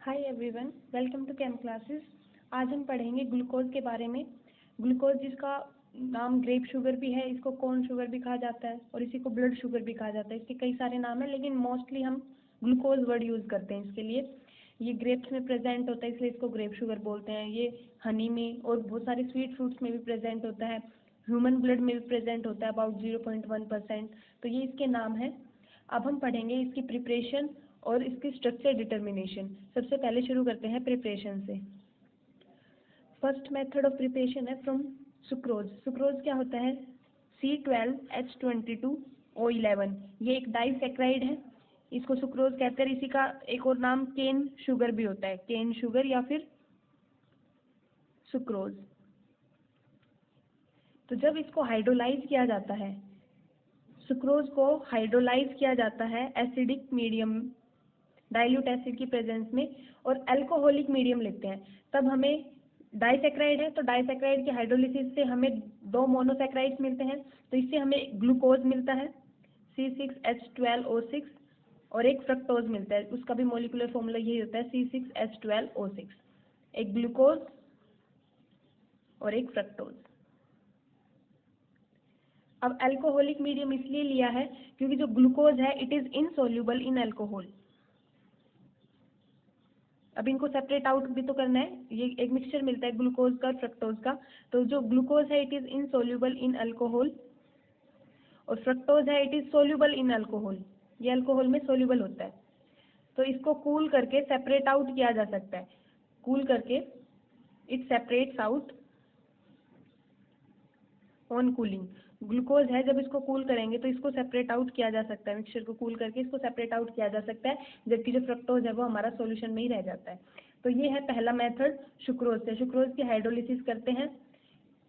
Hi everyone, welcome to chem classes. आज हम पढ़ेंगे ग्लूकोज के बारे में। ग्लूकोज जिसका नाम ग्रेप शुगर भी है, इसको कॉर्न शुगर भी कहा जाता है और इसी को ब्लड शुगर भी कहा जाता है। इसके कई सारे नाम हैं, लेकिन मोस्टली हम ग्लूकोज वर्ड यूज़ करते हैं इसके लिए। ये ग्रेप्स में प्रेजेंट होता है, इसलिए इसको ग्रेप शुगर बोलते हैं। ये हनी में और बहुत सारे स्वीट फ्रूट्स में भी प्रेजेंट होता है। ह्यूमन ब्लड में भी प्रेजेंट होता है अबाउट 0.1%। तो ये इसके नाम है। अब हम पढ़ेंगे इसकी प्रिपरेशन और इसकी स्ट्रक्चर डिटर्मिनेशन। सबसे पहले शुरू करते हैं प्रिपरेशन से। फर्स्ट मेथड ऑफ प्रिपरेशन है फ्रॉम सुक्रोज। सुक्रोज क्या होता है? C12H22O11। ये एक डाइसैकराइड है, इसको सुक्रोज कहते हैं। इसी का एक और नाम केन शुगर भी होता है, केन शुगर या फिर सुक्रोज। तो जब इसको हाइड्रोलाइज किया जाता है, सुक्रोज को हाइड्रोलाइज किया जाता है एसिडिक मीडियम, डाइल्यूट एसिड की प्रेजेंस में, और अल्कोहलिक मीडियम लेते हैं, तब हमें डाइसैकराइड है तो डाइसैकराइड के हाइड्रोलिसिस से हमें दो मोनोसैकराइड्स मिलते हैं, तो इससे हमें ग्लूकोज मिलता है C6H12O6, और एक फ्रक्टोज मिलता है, उसका भी मोलिकुलर फॉर्मूला यही होता है C6H12O6। एक ग्लूकोज और एक फ्रक्टोज। अब अल्कोहलिक मीडियम इसलिए लिया है क्योंकि जो ग्लूकोज है it is insoluble in alcohol. अब इनको सेपरेट आउट भी तो करना है। ये एक मिक्सचर मिलता है ग्लूकोज का और फ्रक्टोज का। तो जो ग्लूकोज है it is insoluble in alcohol, और फ्रक्टोज है it is soluble in alcohol. ये अल्कोहल में सोल्यूबल होता है। तो इसको कूल करके सेपरेट आउट किया जा सकता है। कूल करके it separates out on cooling. Glucose है, जब इसको कूल करेंगे तो इसको सेपरेट आउट किया जा सकता है। मिक्सचर को कूल करके इसको सेपरेट आउट किया जा सकता है, जबकि जो फ्रक्टोज है वो हमारा सॉल्यूशन में ही रह जाता है। तो ये है पहला मेथड सुक्रोज से। सुक्रोज की हाइड्रोलिसिस करते हैं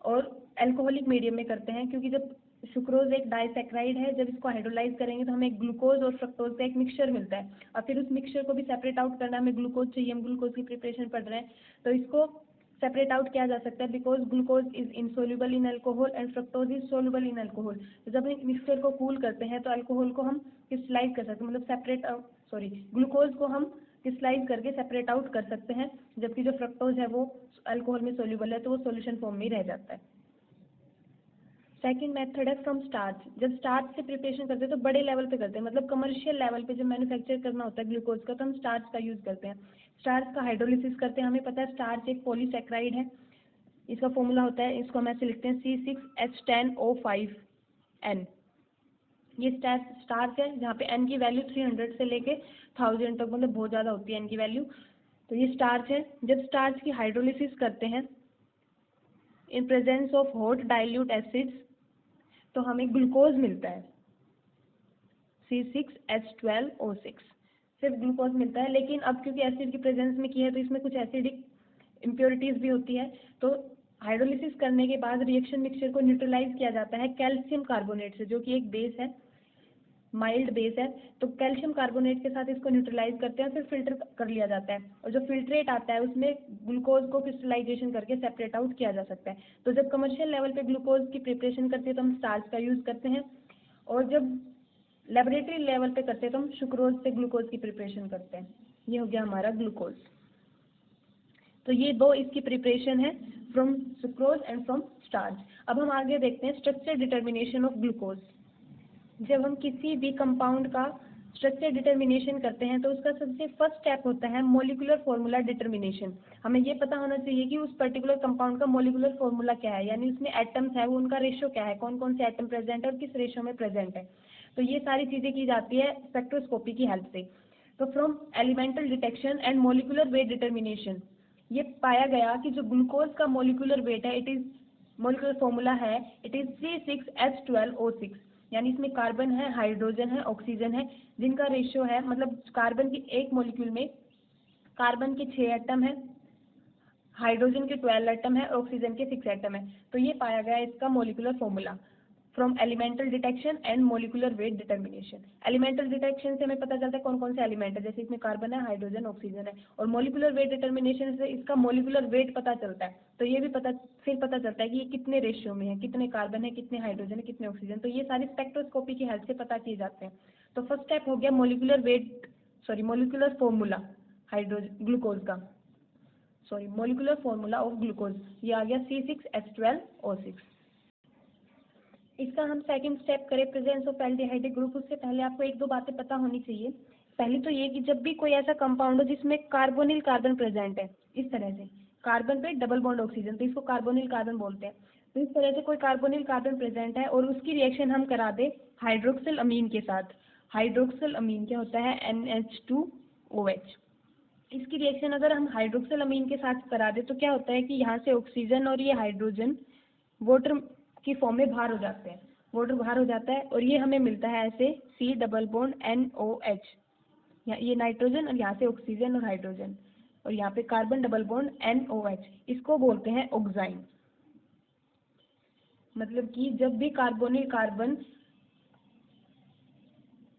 और अल्कोहलिक मीडियम में करते हैं, क्योंकि जब सुक्रोज एक डाइसैकराइड है, जब इसको हाइड्रोलाइज करेंगे तो हमें ग्लूकोज और फ्रक्टोज का एक मिक्सचर मिलता है, और फिर उस मिक्सचर को भी सेपरेट आउट करना, हमें ग्लूकोज चाहिए, हम ग्लूकोज की प्रिपरेशन पढ़ रहे हैं, तो इसको सेपरेट आउट किया जा सकता है because glucose is insoluble in alcohol and fructose is soluble in alcohol. तो जब हम मिक्सचर को कूल करते हैं तो अल्कोहल को हम क्रिस्टलाइज कर सकते हैं, मतलब ग्लूकोज को हम क्रिस्टलाइज करके सेपरेट आउट कर सकते हैं, जबकि जो फ्रक्टोज है वो अल्कोहल में सोल्यूबल है तो वो सोल्यूशन फॉर्म में ही रह जाता है। सेकेंड मेथड है फ्रॉम स्टार्च। जब स्टार्च से प्रिपरेशन करते हैं तो बड़े लेवल पे करते हैं, मतलब कमर्शियल लेवल पे जब मैन्युफैक्चर करना होता है ग्लूकोज का, तो हम स्टार्च का यूज़ करते हैं। स्टार्च का हाइड्रोलिसिस करते हैं। हमें पता है स्टार्च एक पॉलीसैकराइड है, इसका फॉर्मूला होता है, इसको हम ऐसे लिखते हैं C6H10O5N। ये स्टार्च है जहाँ पे N की वैल्यू 300 से लेके 1000 तक, मतलब बहुत ज़्यादा होती है N की वैल्यू। तो ये स्टार्च है। जब स्टार्च की हाइड्रोलिसिस करते हैं in presence of hot dilute acids, तो हमें ग्लूकोज मिलता है C6H12O6। सिर्फ ग्लूकोज मिलता है, लेकिन अब क्योंकि एसिड की प्रेजेंस में की है तो इसमें कुछ एसिडिक इम्प्योरिटीज भी होती है। तो हाइड्रोलिसिस करने के बाद रिएक्शन मिक्सचर को न्यूट्रलाइज किया जाता है कैल्शियम कार्बोनेट से, जो कि एक बेस है, माइल्ड बेस है। तो कैल्शियम कार्बोनेट के साथ इसको न्यूट्रलाइज करते हैं, फिर फिल्टर कर लिया जाता है, और जो फिल्ट्रेट आता है उसमें ग्लूकोज को क्रिस्टलाइजेशन करके सेपरेट आउट किया जा सकता है। तो जब कमर्शियल लेवल पे ग्लूकोज की प्रिपरेशन करते हैं तो हम स्टार्च का यूज़ करते हैं, और जब लेबोरेटरी लेवल पे करते हैं तो हम सुक्रोज से ग्लूकोज की प्रिपरेशन करते हैं। ये हो गया हमारा ग्लूकोज। तो ये दो इसकी प्रिपरेशन है, from sucrose and from starch. अब हम आगे देखते हैं स्ट्रक्चर डिटर्मिनेशन ऑफ ग्लूकोज। जब हम किसी भी कंपाउंड का स्ट्रक्चर डिटर्मिनेशन करते हैं तो उसका सबसे फर्स्ट स्टेप होता है मोलिकुलर फॉर्मूला डिटर्मिनेशन। हमें ये पता होना चाहिए कि उस पर्टिकुलर कंपाउंड का मोलिकुलर फॉर्मूला क्या है, यानी उसमें एटम्स है वो उनका रेशियो क्या है, कौन कौन से एटम प्रेजेंट है और किस रेशियो में प्रेजेंट है। तो ये सारी चीज़ें की जाती है स्पेक्ट्रोस्कोपी की हेल्प से। तो from elemental detection and molecular weight determination, ये पाया गया कि जो ग्लूकोज का मोलिकुलर वेट है, इट इज मोलिकुलर फॉर्मूला है, इट इज C6H12O6। यानी इसमें कार्बन है, हाइड्रोजन है, ऑक्सीजन है, जिनका रेशियो है, मतलब कार्बन की एक मॉलिक्यूल में कार्बन के 6 एटम है, हाइड्रोजन के 12 एटम है, ऑक्सीजन के 6 एटम है। तो ये पाया गया इसका molecular formula from elemental detection and molecular weight determination. Elemental detection से हमें पता चलता है कौन कौन से एलिमेंट है, जैसे इसमें कार्बन है, हाइड्रोजन, ऑक्सीजन है, और मोलिकुलर वेट डिटर्मिनेशन से इसका मोलिकुलर वेट पता चलता है। तो ये भी फिर पता चलता है कि ये कितने रेशियो में है, कितने कार्बन है, कितने हाइड्रोजन है, कितने ऑक्सीजन। तो ये सारी स्पेक्ट्रोस्कोपी की हेल्प से पता किए जाते हैं। तो फर्स्ट स्टेप हो गया मोलिकुलर फॉर्मूला। ग्लूकोज का, sorry molecular formula of glucose, ये आ गया C6H12O6। इसका हम सेकंड स्टेप करें प्रेजेंस ऑफ एल्डिहाइडिक ग्रुप, उससे पहले आपको एक दो बातें पता होनी चाहिए। पहली तो ये कि जब भी कोई ऐसा कंपाउंड हो जिसमें कार्बोनिल कार्बन प्रेजेंट है, इस तरह से कार्बन पे डबल बॉन्ड ऑक्सीजन, तो इसको कार्बोनिल कार्बन बोलते हैं। तो इस तरह से कोई कार्बोनिल कार्बन प्रेजेंट है और उसकी रिएक्शन हम करा दे हाइड्रोक्सिल अमीन के साथ। हाइड्रोक्सिल अमीन क्या होता है? NH2OH। इसकी रिएक्शन अगर हम हाइड्रोक्सिल अमीन के साथ करा दे तो क्या होता है कि यहाँ से ऑक्सीजन और ये हाइड्रोजन वाटर की फॉर्म में बाहर हो जाते हैं, वाटर बाहर हो जाता है और ये हमें मिलता है ऐसे C डबल बॉन्ड NOH, ये नाइट्रोजन और यहाँ से ऑक्सीजन और हाइड्रोजन और यहाँ पे कार्बन डबल बॉन्ड NOH, इसको बोलते हैं ऑक्साइन। मतलब कि जब भी कार्बोनिल कार्बन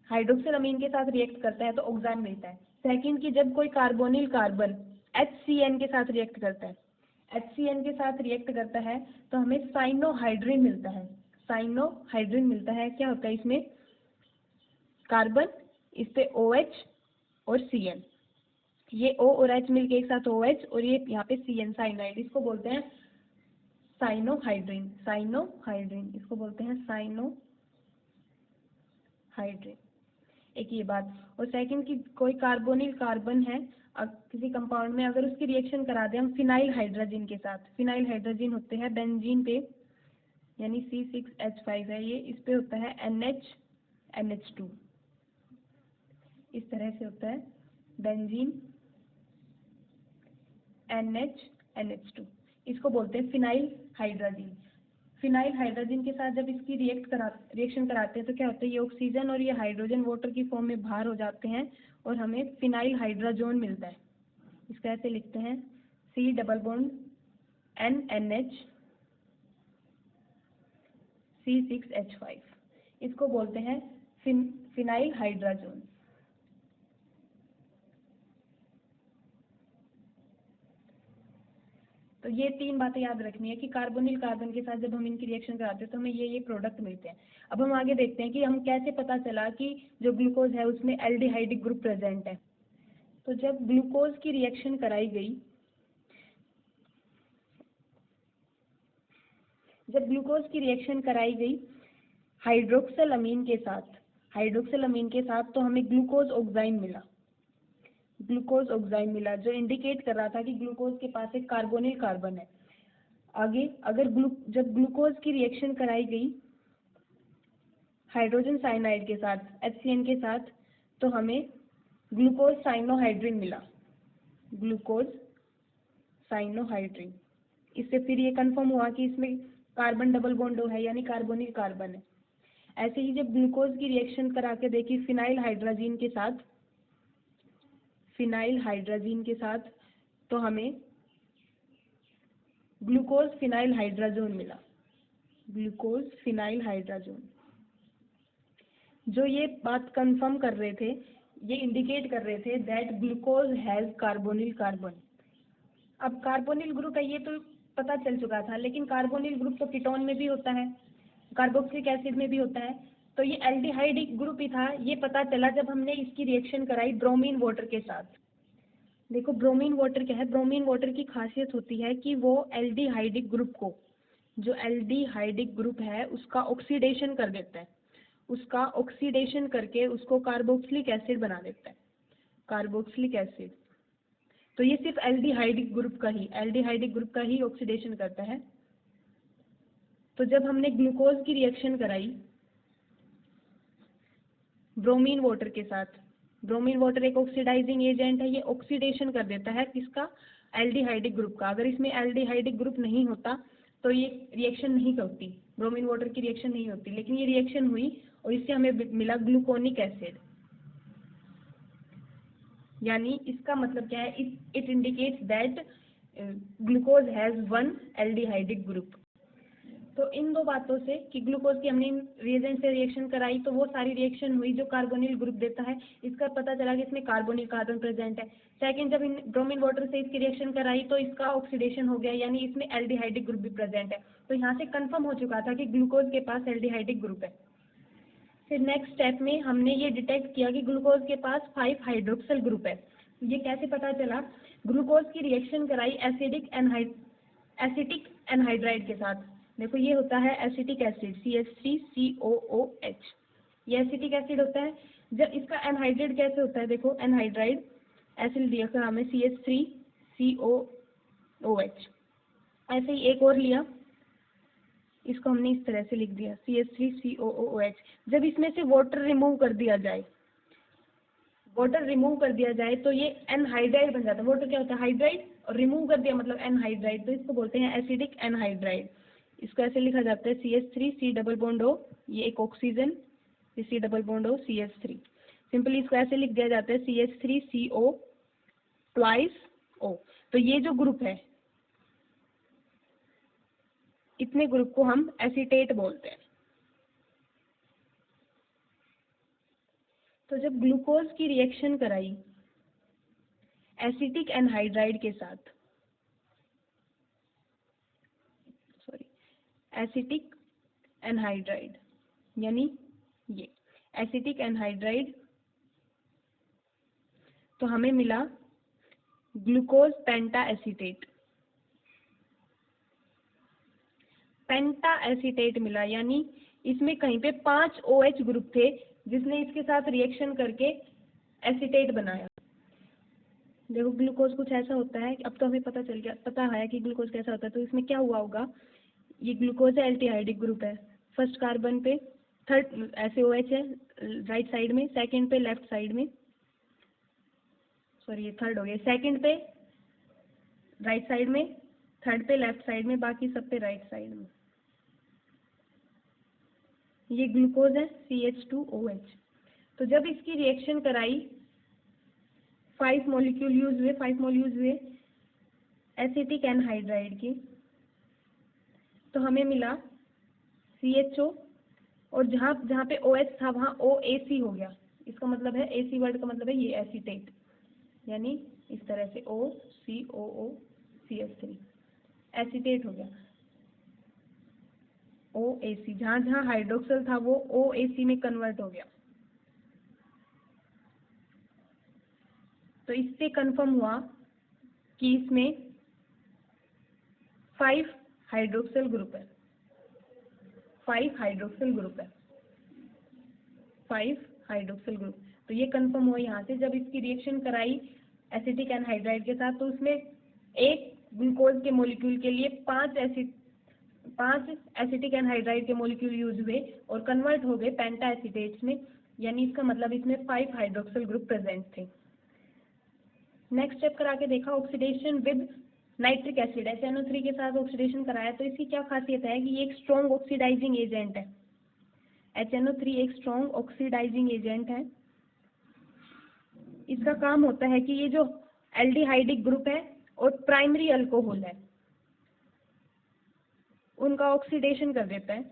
हाइड्रोक्सिल अमीन के साथ रिएक्ट करता है तो ऑक्साइन मिलता है। सेकंड कि जब कोई कार्बोनिल कार्बन HCN के साथ रिएक्ट करता है, HCN के साथ रिएक्ट करता है तो हमें साइनोहाइड्रिन मिलता है। साइनोहाइड्रिन मिलता है, क्या होता है इसमें? कार्बन, इस पे OH और CN, ये O और H मिलके एक साथ OH और ये यहाँ पे CN साइनाइड, इसको बोलते हैं साइनोहाइड्रिन। साइनोहाइड्रिन इसको बोलते हैं साइनोहाइड्रिन। एक ये बात। और सेकंड कि कोई कार्बोनिल कार्बन है किसी कंपाउंड में, अगर उसकी रिएक्शन करा दें हम फिनाइल हाइड्रोजन के साथ, फिनाइल हाइड्रोजन होते हैं बेंजीन पे, यानी C6H5 है ये, इस पे होता है NH2, इस तरह से होता है बेंजीन NH2, इसको बोलते हैं फिनाइल हाइड्रोजन। फिनाइल हाइड्रोजन के साथ जब इसकी रिएक्शन कराते हैं तो क्या होता है? ये ऑक्सीजन और ये हाइड्रोजन वाटर की फॉर्म में बाहर हो जाते हैं और हमें फिनाइल हाइड्रोजोन मिलता है। इसका ऐसे लिखते हैं C double bond NNH C6H5, इसको बोलते हैं फिनाइल हाइड्रोजोन। तो ये तीन बातें याद रखनी है कि कार्बोनिल कार्बन के साथ जब हम इनकी रिएक्शन कराते हैं तो हमें ये प्रोडक्ट मिलते हैं। अब हम आगे देखते हैं कि हम कैसे पता चला कि जो ग्लूकोज है उसमें एल्डिहाइडिक ग्रुप प्रेजेंट है। तो जब ग्लूकोज की रिएक्शन कराई गई, जब ग्लूकोज की रिएक्शन कराई गई हाइड्रोक्सिल अमीन के साथ, हाइड्रोक्सिल अमीन के साथ, तो हमें ग्लूकोज ऑक्साइन मिला, ग्लूकोज ऑक्साइन मिला, जो इंडिकेट कर रहा था कि ग्लूकोज के पास एक कार्बोनिल कार्बन है। आगे अगर जब ग्लूकोज की रिएक्शन कराई गई हाइड्रोजन साइनाइड के साथ, HCN के साथ, तो हमें ग्लूकोज साइनोहाइड्रिन मिला, ग्लूकोज साइनोहाइड्रिन। इससे फिर ये कंफर्म हुआ कि इसमें कार्बन डबल बॉन्ड है, यानी कार्बोनिल कार्बन है। ऐसे ही जब ग्लूकोज की रिएक्शन करा के देखी फिनाइल हाइड्रोजन के साथ, फिनाइल हाइड्रोजन के साथ, तो हमें ग्लूकोज फिनाइल हाइड्रोजोन मिला, ग्लूकोज फिनाइल हाइड्रोजोन। जो ये बात कंफर्म कर रहे थे, ये इंडिकेट कर रहे थे that glucose has carbonyl carbon. अब कार्बोनिल ग्रुप है ये तो पता चल चुका था, लेकिन कार्बोनिल ग्रुप तो कीटोन में भी होता है, कार्बोक्सिलिक एसिड में भी होता है, तो ये एल्डिहाइडिक ग्रुप ही था, ये पता चला जब हमने इसकी रिएक्शन कराई ब्रोमीन वाटर के साथ। देखो ब्रोमीन वाटर क्या है? ब्रोमीन वाटर की खासियत होती है कि वो एल्डिहाइडिक ग्रुप को, जो एल्डिहाइडिक ग्रुप है उसका ऑक्सीडेशन कर देता है, उसका ऑक्सीडेशन करके उसको कार्बोक्सिलिक एसिड बना देता है, कार्बोक्सिलिक एसिड। तो ये सिर्फ एल्डिहाइडिक ग्रुप का ही ऑक्सीडेशन करता है। तो जब हमने ग्लूकोज की रिएक्शन कराई ब्रोमीन वाटर के साथ, ब्रोमीन वाटर एक ऑक्सीडाइजिंग एजेंट है, ये ऑक्सीडेशन कर देता है किसका? एल्डिहाइडिक ग्रुप का। अगर इसमें एल्डिहाइडिक ग्रुप नहीं होता तो ये रिएक्शन नहीं करती, ब्रोमीन वाटर की रिएक्शन नहीं होती, लेकिन ये रिएक्शन हुई और इससे हमें मिला ग्लूकोनिक एसिड। यानी इसका मतलब क्या है? It indicates that glucose has one aldehydic group. तो इन दो बातों से कि ग्लूकोज की हमने रिएजेंट से रिएक्शन कराई तो वो सारी रिएक्शन हुई जो कार्बोनिल ग्रुप देता है, इसका पता चला कि इसमें कार्बोनिल कार्बन प्रेजेंट है। सेकंड, जब इन ब्रोमीन वाटर से इसकी रिएक्शन कराई तो इसका ऑक्सीडेशन हो गया, यानी इसमें एल्डिहाइडिक ग्रुप भी प्रेजेंट है। तो यहाँ से कंफर्म हो चुका था कि ग्लूकोज के पास एल्डिहाइडिक ग्रुप है। फिर नेक्स्ट स्टेप में हमने ये डिटेक्ट किया कि ग्लूकोज के पास 5 हाइड्रोक्सिल ग्रुप है। ये कैसे पता चला? ग्लूकोज की रिएक्शन कराई एसिटिक एनहाइड्राइड के साथ। देखो ये होता है एसिटिक एसिड CH3COOH, ये एसिटिक एसिड होता है। जब इसका एनहाइड्राइड कैसे होता है? देखो एनहाइड्राइड एसिड लिया का नाम है CH3COOH। ऐसे ही एक और लिया, इसको हमने इस तरह से लिख दिया CH3COOH। जब इसमें से वाटर रिमूव कर दिया जाए, तो ये एनहाइड्राइड बन जाता है। वाटर क्या होता है? हाइड्राइड, और रिमूव कर दिया मतलब एनहाइड्राइड, तो इसको बोलते हैं एसिडिक एनहाइड्राइड। इसको ऐसे लिखा जाता है CH3 डबल बॉन्ड O, ये एक oxygen, C double bond O CH3। Simply इसको ऐसे लिख दिया जाता है CH3CO ट्वाइस O। तो ये जो ग्रुप है, इतने ग्रुप को हम एसीटेट बोलते हैं। तो जब ग्लूकोज की रिएक्शन कराई एसिटिक एनहाइड्राइड के साथ, एसिटिक एनहाइड्राइड यानी ये एसिटिक एनहाइड्राइड, तो हमें मिला ग्लूकोज पेंटा एसीटेट। पेंटा एसीटेट मिला, यानी इसमें कहीं पे 5 OH ग्रुप थे जिसने इसके साथ रिएक्शन करके एसीटेट बनाया। देखो ग्लूकोज कुछ ऐसा होता है, अब तो हमें पता है कि ग्लूकोज कैसा होता है। तो इसमें क्या हुआ होगा? ये ग्लूकोज है, एल्डिहाइडिक ग्रुप है। फर्स्ट कार्बन पे थर्ड ऐसे OH है राइट साइड में, सेकंड पे लेफ्ट साइड में, सॉरी ये थर्ड हो गया, सेकंड पे राइट साइड में, थर्ड पे लेफ्ट साइड में, बाकी सब पे राइट साइड में। ये ग्लूकोज है CH2OH। तो जब इसकी रिएक्शन कराई 5 मॉलिक्यूल यूज हुए एसिटिक एनहाइड्राइड की, तो हमें मिला CHO, और जहाँ पे OH था वहाँ OAC हो गया। इसका मतलब है, AC वर्ड का मतलब है ये एसीटेट, यानी इस तरह से OCOOCH3 एसीटेट हो गया। OAC, जहाँ हाइड्रोक्सल था वो OAC में कन्वर्ट हो गया। तो इससे कंफर्म हुआ कि इसमें 5 हाइड्रोक्सल ग्रुप है, 5 हाइड्रोक्सल ग्रुप। तो ये कंफर्म हुआ यहाँ से। जब इसकी रिएक्शन कराई एसिटिक एनहाइड्राइड के साथ, तो उसमें एक ग्लूकोज के मॉलिक्यूल के लिए 5 एसिटिक एनहाइड्राइड के मॉलिक्यूल यूज हुए और कन्वर्ट हो गए पेंटा एसीटेट्स में, यानी इसका मतलब इसमें 5 हाइड्रोक्सल ग्रुप प्रेजेंट थे। नेक्स्ट स्टेप करा के देखा, oxidation with nitric acid, HNO3 के साथ ऑक्सीडेशन कराया। तो इसकी क्या खासियत है कि ये एक स्ट्रॉन्ग ऑक्सीडाइजिंग एजेंट है। HNO3 एक स्ट्रॉन्ग ऑक्सीडाइजिंग एजेंट है। इसका काम होता है कि ये जो एल्डिहाइडिक ग्रुप है और प्राइमरी अल्कोहल है, उनका ऑक्सीडेशन कर देता है।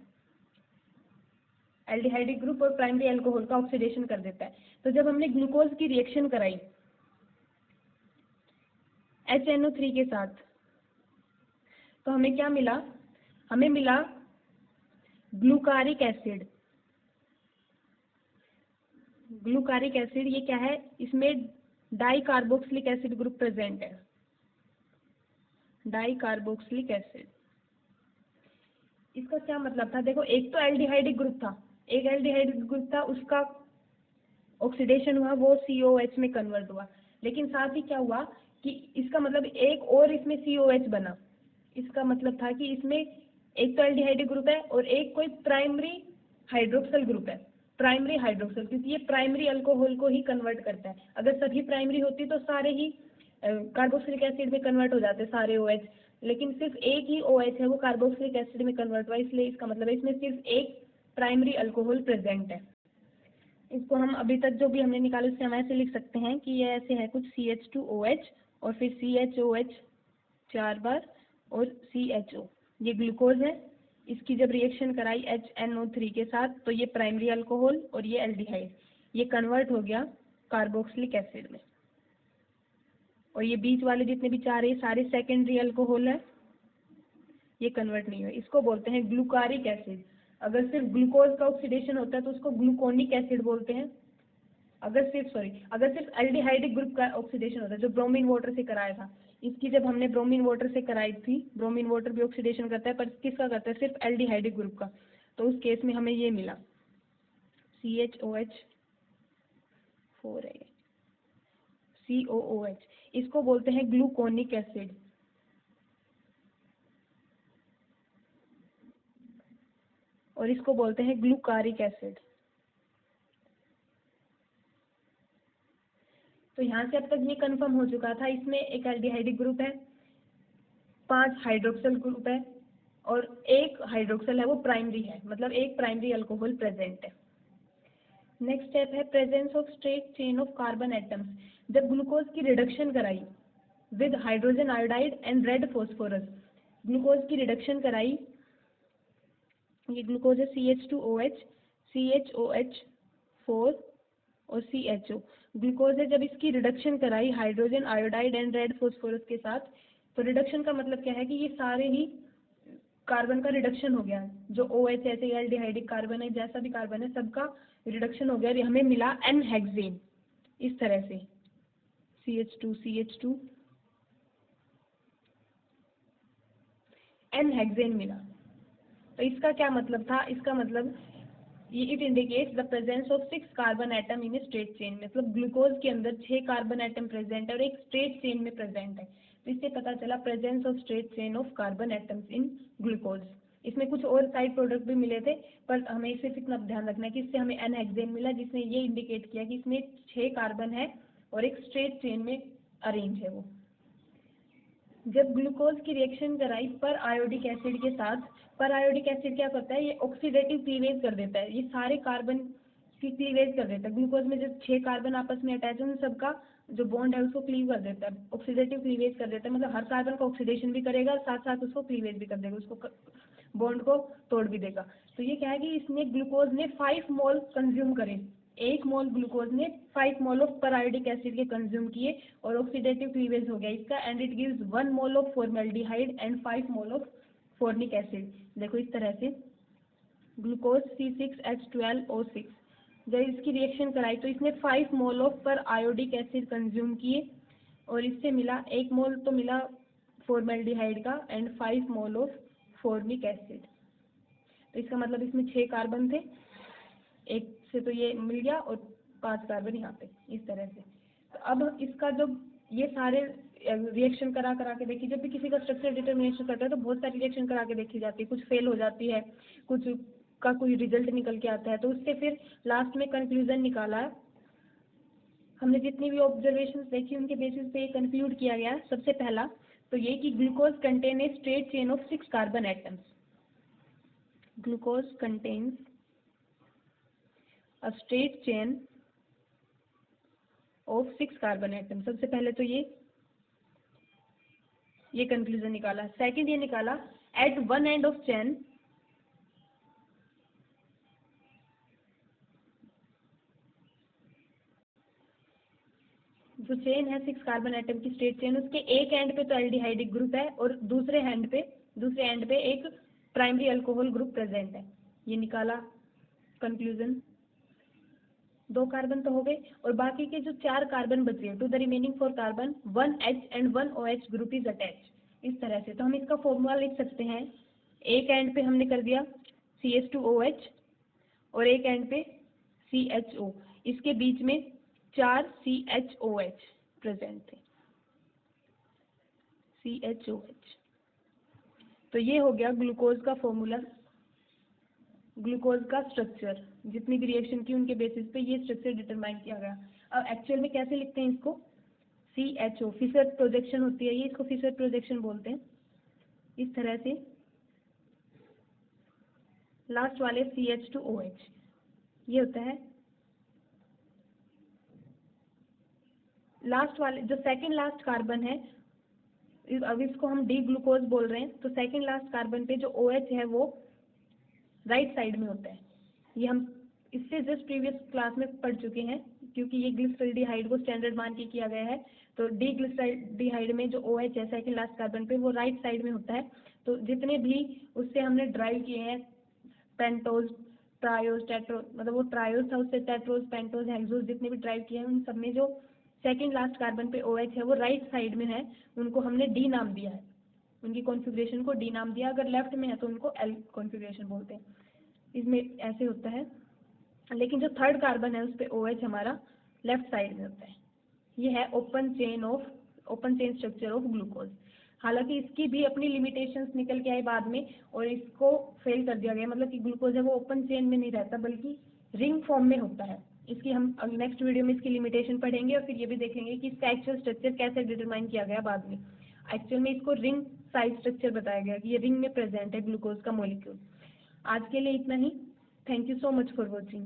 एल्डिहाइडिक ग्रुप और प्राइमरी अल्कोहल का ऑक्सीडेशन कर देता है। तो जब हमने ग्लूकोज की रिएक्शन कराई HNO3 के साथ, तो हमें क्या मिला? हमें मिला ग्लूकारिक एसिड। ग्लूकारिक एसिड ये क्या है? इसमें di carboxylic acid group present है, डाई कार्बोक्सिलिक एसिड। इसका क्या मतलब था? देखो एक तो एल्डिहाइडिक ग्रुप था, उसका ऑक्सीडेशन हुआ, वो COH में कन्वर्ट हुआ। लेकिन साथ ही क्या हुआ कि इसका मतलब एक और इसमें COH बना। इसका मतलब था कि इसमें एक तो एल्डिहाइडिक ग्रुप है और एक कोई प्राइमरी हाइड्रोक्सल ग्रुप है, प्राइमरी हाइड्रोक्सल, क्योंकि ये प्राइमरी अल्कोहल को ही कन्वर्ट करता है। अगर सभी प्राइमरी होती तो सारे ही कार्बोक्सिलिक एसिड में कन्वर्ट हो जाते सारे OH, लेकिन सिर्फ एक ही OH है वो कार्बोक्सिलिक एसिड में कन्वर्ट हुआ, इसलिए इसका मतलब है इसमें सिर्फ एक प्राइमरी अल्कोहल प्रेजेंट है। इसको हम अभी तक जो भी हमने निकाला उससे हम ऐसे लिख सकते हैं कि ये ऐसे है कुछ CH2OH और फिर CHOH 4 बार और CHO, ये ग्लूकोज है। इसकी जब रिएक्शन कराई HNO3 के साथ, तो ये प्राइमरी अल्कोहल और ये एल्डिहाइड, ये कन्वर्ट हो गया कार्बोक्सिलिक एसिड में, और ये बीच वाले जितने भी 4 है सारे सेकेंडरी अल्कोहल है, ये कन्वर्ट नहीं हुए। इसको बोलते हैं ग्लूकारिक एसिड। अगर सिर्फ ग्लूकोज का ऑक्सीडेशन होता है तो उसको ग्लूकोनिक एसिड बोलते हैं, अगर सिर्फ एल्डिहाइडिक ग्रुप का ऑक्सीडेशन होता है, जो ब्रोमीन वाटर से कराया था, इसकी जब हमने ब्रोमीन वाटर से कराई थी, ब्रोमीन वाटर भी ऑक्सीडेशन करता है, पर किसका करता है, सिर्फ एल्डिहाइडिक ग्रुप का, तो उस केस में हमें ये मिला CHOH4 है, COOH, इसको बोलते हैं ग्लूकोनिक एसिड। और इसको बोलते हैं ग्लूकारिक एसिड। तो यहाँ से अब तक ये कंफर्म हो चुका था, इसमें एक एल्डिहाइडिक ग्रुप है, 5 हाइड्रोक्सल ग्रुप है, और एक हाइड्रोक्सल है वो प्राइमरी है, मतलब एक प्राइमरी अल्कोहल प्रेजेंट है। नेक्स्ट स्टेप है presence of straight chain of carbon atoms. जब ग्लूकोज की रिडक्शन कराई with hydrogen iodide and red phosphorus, glucose की रिडक्शन कराई, ये ग्लूकोज है CH2OH, CHOH4 और CHO। ग्लूकोज है, जब इसकी रिडक्शन कराई hydrogen iodide and red phosphorus के साथ, तो रिडक्शन का मतलब क्या है कि ये सारे ही कार्बन का रिडक्शन हो गया, जो OH ऐसे एल्डिहाइडिक कार्बन है, जैसा भी कार्बन है सबका रिडक्शन हो गया, और हमें मिला एन हेक्सेन इस तरह से, CH2 एन हेक्सेन मिला। तो इसका क्या मतलब था, इसका मतलब it indicates the presence of 6 carbon atom in straight chain, मतलब ग्लूकोज के अंदर 6 कार्बन एटम प्रेजेंट है और एक स्ट्रेट चेन में प्रेजेंट है। तो इससे पता चला presence of straight chain of carbon atoms in glucose. इसमें कुछ और साइड प्रोडक्ट भी मिले थे, पर हमें सिर्फ इतना ध्यान रखना है कि इससे हमें एन हेक्सेन मिला, जिसने ये इंडिकेट किया कि इसमें 6 कार्बन है और एक स्ट्रेट चेन में अरेंज है वो। जब ग्लूकोज की रिएक्शन कराई पर आयोडिक एसिड के साथ, पर आयोडिक एसिड क्या करता है, ये ऑक्सीडेटिव क्लीवेज कर देता है, ये सारे कार्बन की क्लीवेज कर देता है। ग्लूकोज में जब 6 कार्बन आपस में अटैच है, उन सबका जो बॉन्ड है उसको क्लीव कर देता है, ऑक्सीडेटिव क्लीवेज कर देता है, मतलब हर कार्बन का ऑक्सीडेशन भी करेगा, साथ साथ उसको क्लीवेज भी कर देगा, उसको बॉन्ड को तोड़ भी देगा। तो ये क्या है कि इसमें ग्लूकोज ने 5 मोल कंज्यूम करे, 1 मोल ग्लूकोज ने 5 मोल ऑफ परायोडिक एसिड के कंज्यूम किए और ऑक्सीडेटिव क्लीवेज हो गया इसका, and it gives 1 mole of formaldehyde and 5 mole of formic acid. देखो इस तरह से ग्लूकोज C6H12O6, जब इसकी रिएक्शन कराई तो इसने 5 मोल ऑफ पर आयोडिक एसिड कंज्यूम किए और इससे मिला 1 मोल तो मिला फॉर्मेल्डिहाइड का and 5 mole of formic acid. तो इसका मतलब इसमें 6 कार्बन थे, एक से तो ये मिल गया और 5 कार्बन यहाँ पे इस तरह से। तो अब इसका जब ये सारे रिएक्शन करा के देखी, जब भी किसी का स्ट्रक्चर डिटर्मिनेशन करता है तो बहुत सारी रिएक्शन करा के देखी जाती है, कुछ फेल हो जाती है, कुछ का कोई रिजल्ट निकल के आता है, तो उससे फिर लास्ट में कंक्लूजन निकाला। हमने जितनी भी ऑब्जर्वेशन देखी उनके बेसिस पे ये कंक्लूड किया गया। सबसे पहला तो ये कि glucose contain a straight chain of 6 carbon atoms, glucose contains a straight chain of 6 carbon atom. सबसे पहले तो ये कंक्लूजन निकाला। सेकंड ये निकाला at one end of chain जो चेन है 6 कार्बन एटम की स्ट्रेट चेन, उसके एक एंड पे तो एल्डिहाइडिक ग्रुप है और दूसरे एंड पे एक प्राइमरी अल्कोहल ग्रुप प्रेजेंट है। ये निकाला कंक्लूजन। 2 कार्बन तो हो गए और बाकी के जो 4 कार्बन बचे to the remaining 4 carbon 1H and 1OH group is attach. इस तरह से तो हम इसका फॉर्मूला लिख सकते हैं, एक एंड पे हमने कर दिया CH2OH और एक एंड पे CHO, इसके बीच में 4 CHOH प्रेजेंट थे, CHOH। तो ये हो गया ग्लूकोज का फॉर्मूला, ग्लूकोज का स्ट्रक्चर, जितनी भी रिएक्शन की उनके बेसिस पे ये स्ट्रक्चर डिटरमाइन किया गया। अब एक्चुअल में कैसे लिखते हैं इसको, CHO फिशर प्रोजेक्शन होती है ये, इसको फिशर प्रोजेक्शन बोलते हैं। इस तरह से लास्ट वाले CH2OH ये होता है, लास्ट वाले जो सेकंड लास्ट कार्बन है, अब इसको हम डी ग्लूकोज बोल रहे हैं, तो सेकंड लास्ट कार्बन पे जो OH है वो राइट साइड में होता है। ये हम इससे जस्ट प्रीवियस क्लास में पढ़ चुके हैं, क्योंकि ये ग्लिसरॉल्डिहाइड को स्टैंडर्ड मान के किया गया है। तो डी ग्लिसरॉल्डिहाइड में जो OH है सेकंड लास्ट कार्बन पे वो राइट साइड में होता है। तो जितने भी उससे हमने ड्राइव किए हैं पेंटोज ट्रायोज टेट्रो मतलब वो ट्रायोज था, उससे टेट्रोज पेंटोज हेक्सोज जितने भी ड्राइव किए हैं उन सब में जो सेकंड लास्ट कार्बन पे OH है वो राइट साइड में है, उनको हमने डी नाम दिया है, उनकी कॉन्फ़िगरेशन को डी नाम दिया। अगर लेफ्ट में है तो उनको एल कॉन्फ़िगरेशन बोलते हैं। इसमें ऐसे होता है, लेकिन जो थर्ड कार्बन है उस पर OH हमारा लेफ्ट साइड में होता है। ये है open chain structure of glucose. हालांकि इसकी भी अपनी लिमिटेशंस निकल के आई बाद में और इसको फेल कर दिया गया, मतलब कि ग्लूकोज है वो ओपन चेन में नहीं रहता बल्कि रिंग फॉर्म में होता है। इसकी हम नेक्स्ट वीडियो में इसकी लिमिटेशन पढ़ेंगे और फिर ये भी देखेंगे कि इसका एक्चुअल स्ट्रक्चर कैसे डिटरमाइन किया गया बाद में। एक्चुअल में इसको रिंग साइज स्ट्रक्चर बताया गया कि ये रिंग में प्रेजेंट है ग्लूकोज का मॉलिक्यूल। आज के लिए इतना ही। Thank you so much for watching.